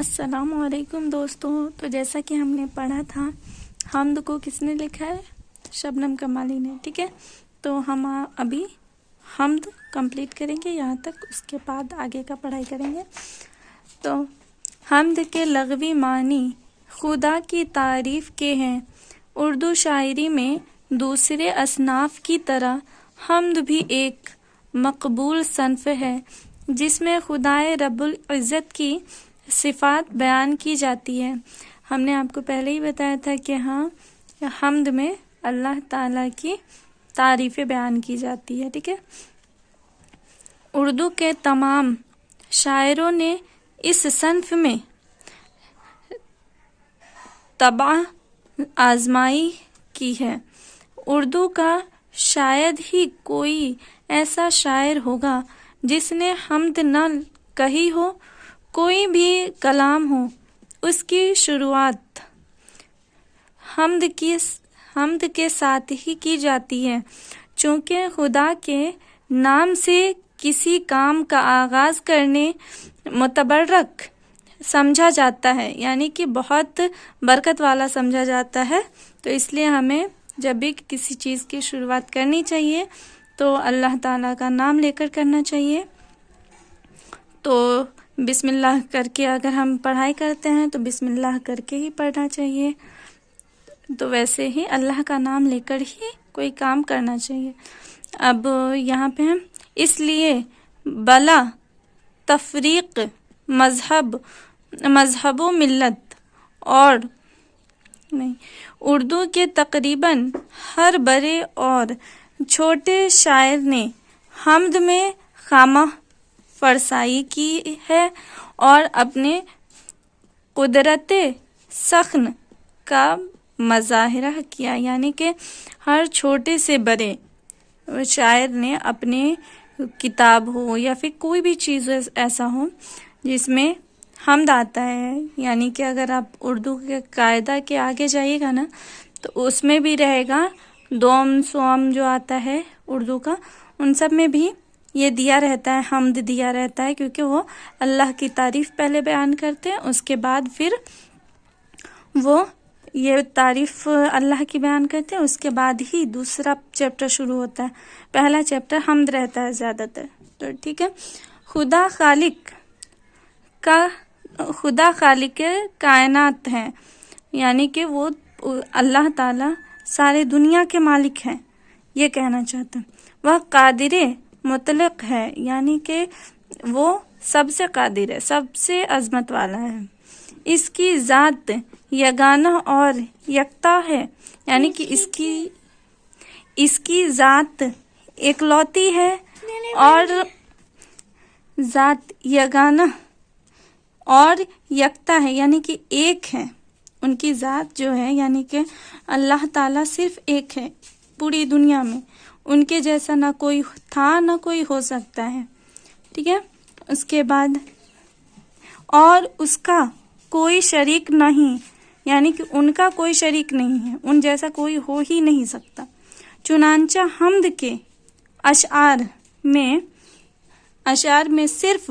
السلام علیکم دوستوں. تو جیسا کہ ہم نے پڑھا تھا، حمد کو کس نے لکھا ہے؟ شبنم کمالی نے. ٹھیک ہے، تو ہم ابھی حمد کمپلیٹ کریں گے یہاں تک، اس کے بعد آگے کا پڑھائی کریں گے. تو حمد کے لغوی معنی خدا کی تعریف کے ہیں. اردو شاعری میں دوسرے اصناف کی طرح حمد بھی ایک مقبول صنف ہے جس میں خدائے رب العزت کی صفات بیان کی جاتی ہے. ہم نے آپ کو پہلے ہی بتایا تھا کہ حمد میں اللہ تعالیٰ کی تعریفیں بیان کی جاتی ہے. ٹھیک ہے، اردو کے تمام شاعروں نے اس صنف میں طبع آزمائی کی ہے. اردو کا شاید ہی کوئی ایسا شاعر ہوگا جس نے حمد نہ کہی ہو. کوئی بھی کلام ہو، اس کی شروعات حمد کے ساتھ ہی کی جاتی ہے، چونکہ خدا کے نام سے کسی کام کا آغاز کرنے متبرک سمجھا جاتا ہے، یعنی کہ بہت برکت والا سمجھا جاتا ہے. تو اس لیے ہمیں جب بھی کسی چیز کی شروعات کرنی چاہیے تو اللہ تعالیٰ کا نام لے کر کرنا چاہیے. تو بسم اللہ کر کے اگر ہم پڑھائی کرتے ہیں تو بسم اللہ کر کے ہی پڑھنا چاہیے. تو ویسے ہی اللہ کا نام لے کر ہی کوئی کام کرنا چاہیے. اب یہاں پہ اس لیے بلا تفریق مذہب و ملت اور نہیں، اردو کے تقریباً ہر بڑے اور چھوٹے شاعر نے حمد میں خامہ فرسائی کی ہے اور اپنے قدرت سخن کا مظاہرہ کیا. یعنی کہ ہر چھوٹے سے بڑے شاعر نے اپنے کتاب ہو یا پھر کوئی بھی چیز ایسا ہو جس میں حمد آتا ہے، یعنی کہ اگر آپ اردو کے قاعدہ کے آگے جائیے گا نا تو اس میں بھی رہے گا دوم سوم جو آتا ہے اردو کا، ان سب میں بھی یہ دیا رہتا ہے، حمد دیا رہتا ہے، کیونکہ وہ اللہ کی تعریف پہلے بیان کرتے ہیں، اس کے بعد پھر وہ یہ تعریف اللہ کی بیان کرتے ہیں، اس کے بعد ہی دوسرا چیپٹر شروع ہوتا ہے. پہلا چیپٹر حمد رہتا ہے زیادہ تر. تو ٹھیک ہے، خدا خالق کائنات ہے، یعنی کہ وہ اللہ تعالی سارے دنیا کے مالک ہیں، یہ کہنا چاہتا ہے. وہ قادر مطلق ہے، یعنی کہ وہ سب سے قادر ہے، سب سے عظمت والا ہے. اس کی ذات یگانہ اور یکتا ہے، یعنی کہ اس کی ذات اکلوتی ہے اور ذات یگانہ اور یکتا ہے، یعنی کہ ایک ہے. ان کی ذات جو ہے یعنی کہ اللہ تعالیٰ صرف ایک ہے پوری دنیا میں، ان کے جیسا نہ کوئی تھا نہ کوئی ہو سکتا ہے. ٹھیک ہے، اس کے بعد اور اس کا کوئی شریک نہیں، یعنی کہ ان کا کوئی شریک نہیں ہے، ان جیسا کوئی ہو ہی نہیں سکتا. چنانچہ حمد کے اشعار میں صرف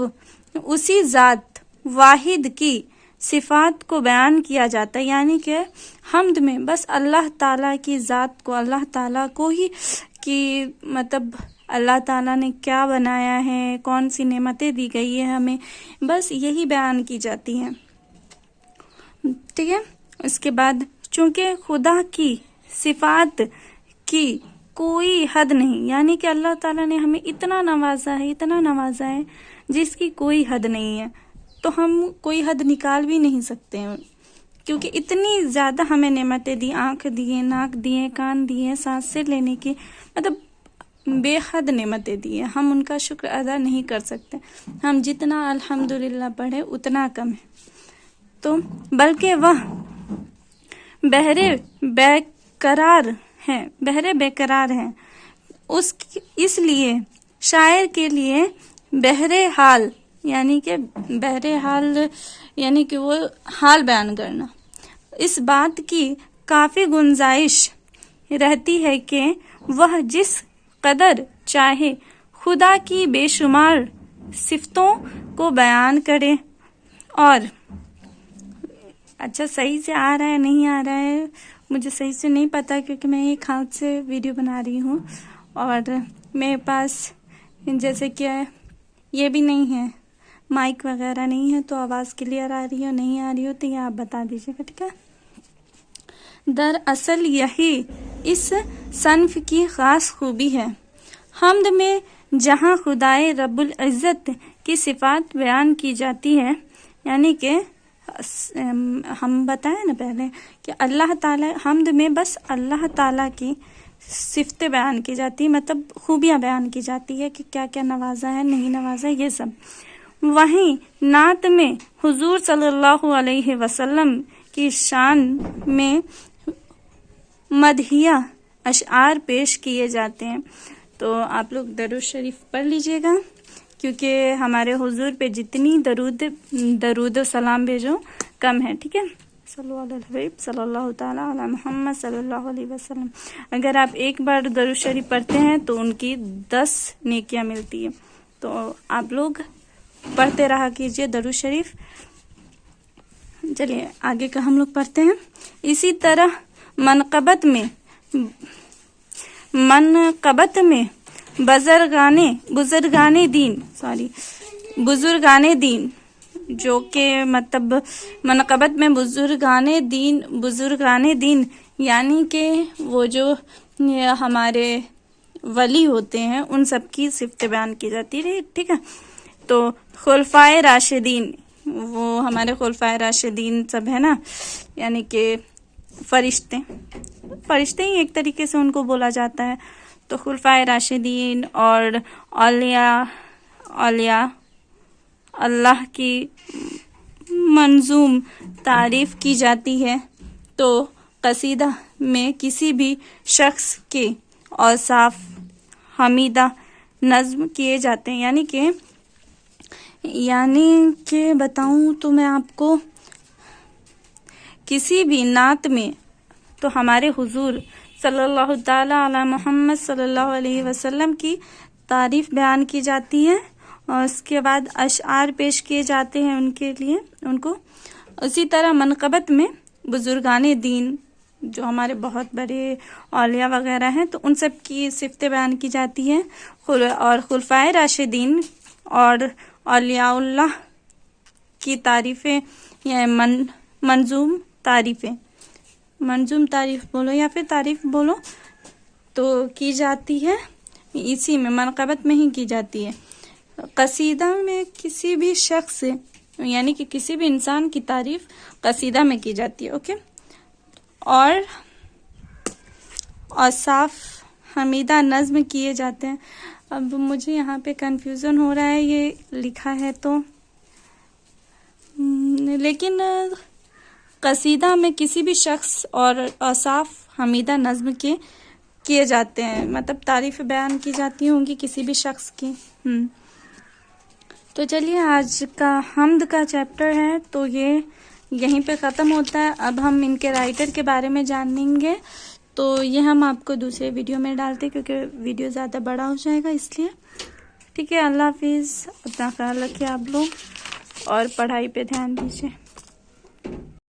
اسی ذات واحد کی صفات کو بیان کیا جاتا ہے، یعنی کہ حمد میں بس اللہ تعالیٰ کی ذات کو، اللہ تعالیٰ کو ہی کی مطلب اللہ تعالیٰ نے کیا بنایا ہے، کون سی نعمتیں دی گئی ہے ہمیں، بس یہی بیان کی جاتی ہیں. ٹھیک ہے، اس کے بعد چونکہ خدا کی صفات کی کوئی حد نہیں، یعنی کہ اللہ تعالیٰ نے ہمیں اتنا نوازا ہے جس کی کوئی حد نہیں ہے، تو ہم کوئی حد نکال بھی نہیں سکتے ہیں، کیونکہ اتنی زیادہ ہمیں نعمتیں دی، آنکھ دیے، ناک دیے، کان دیے، سانسیں لینے کی، مطلب بے حد نعمتیں دی ہیں. ہم ان کا شکر ادا نہیں کر سکتے. ہم جتنا الحمدللہ پڑھے اتنا کم ہے. تو بلکہ وہ بہرے بے قرار ہیں. اس لیے شاعر کے لیے بہرے حال یعنی کہ وہ حال بیان کرنا، اس بات کی کافی گنجائش رہتی ہے کہ وہ جس قدر چاہے خدا کی بے شمار صفتوں کو بیان کرے اور اچھا صحیح سے آ رہا ہے نہیں آ رہا ہے مجھے صحیح سے نہیں پتا، کیونکہ میں ایک ہاتھ سے ویڈیو بنا رہی ہوں اور میرے پاس جیسے کہ یہ بھی نہیں ہے، مائک وغیرہ نہیں ہے، تو آواز کلیئر آ رہی ہو نہیں آ رہی ہو تو یہ آپ بتا دیجیے گا، ٹھیک ہے؟ دراصل یہی اس صنف کی خاص خوبی ہے، حمد میں جہاں خدائے رب العزت کی صفات بیان کی جاتی ہے، یعنی کہ ہم بتائیں نا پہلے کہ اللہ تعالی حمد میں بس اللہ تعالی کی صفتیں بیان کی جاتی، مطلب خوبیاں بیان کی جاتی ہے کہ کیا کیا نوازا ہے نہیں نوازا یہ سب. وہیں نعت میں حضور صلی اللہ علیہ وسلم کی شان میں مدحیہ اشعار پیش کیے جاتے ہیں. تو آپ لوگ درود شریف پڑھ لیجئے گا، کیونکہ ہمارے حضور پہ جتنی درود و سلام بھیجو کم ہے، ٹھیک ہے؟ صلی اللہ علیہ الحبیب صلی اللہ تعالیٰ علی محمد صلی اللہ علیہ وسلم. اگر آپ ایک بار درود شریف پڑھتے ہیں تو ان کی 10 نیکیاں ملتی ہیں. تو آپ لوگ پڑھتے رہا کیجئے درود شریف. چلیے آگے کا ہم لوگ پڑھتے ہیں. اسی طرح منقبت میں بزرگان دین جو کہ مطلب منقبت میں بزرگان دین یعنی کہ وہ جو ہمارے ولی ہوتے ہیں ان سب کی صفت بیان کی جاتی ہے، ٹھیک ہے؟ تو خلفائے راشدین، وہ ہمارے خلفائے راشدین سب ہے نا، یعنی کہ فرشتے ہی ایک طریقے سے ان کو بولا جاتا ہے. تو خلفائے راشدین اور اولیاء اللہ کی منظوم تعریف کی جاتی ہے. تو قصیدہ میں کسی بھی شخص کے اوصاف حمیدہ نظم کیے جاتے ہیں، یعنی کہ بتاؤں تو میں آپ کو کسی بھی نعت میں تو ہمارے حضور صلی اللہ تعالی علی محمد صلی اللہ علیہ وسلم کی تعریف بیان کی جاتی ہے اور اس کے بعد اشعار پیش کیے جاتے ہیں ان کے لیے ان کو. اسی طرح منقبت میں بزرگان دین جو ہمارے بہت بڑے اولیاء وغیرہ ہیں تو ان سب کی صفتیں بیان کی جاتی ہیں، اور خلفائے راشدین اور اولیاء اللہ کی تعریفیں یا منظوم تعریف بولو یا پھر تعریف بولو تو کی جاتی ہے، اسی میں منقبت میں ہی کی جاتی ہے. قصیدہ میں کسی بھی شخص یعنی کہ کسی بھی انسان کی تعریف قصیدہ میں کی جاتی ہے، اوکے؟ اور اوصاف حمیدہ نظم کیے جاتے ہیں. اب مجھے یہاں پہ کنفیوژن ہو رہا ہے یہ لکھا ہے تو، لیکن قصیدہ میں کسی بھی شخص اور اوصاف حمیدہ نظم کیے جاتے ہیں، مطلب تعریف بیان کی جاتی ہوں گی کسی بھی شخص کی. تو چلیے آج کا حمد کا چیپٹر ہے تو یہ یہیں پہ ختم ہوتا ہے. اب ہم ان کے رائٹر کے بارے میں جانیں گے، تو یہ ہم آپ کو دوسرے ویڈیو میں ڈالتے کیونکہ ویڈیو زیادہ بڑا ہو جائے گا اس لیے. ٹھیک ہے، اللہ حافظ. اپنا خیال رکھیے آپ لوگ اور پڑھائی پہ دھیان دیجیے.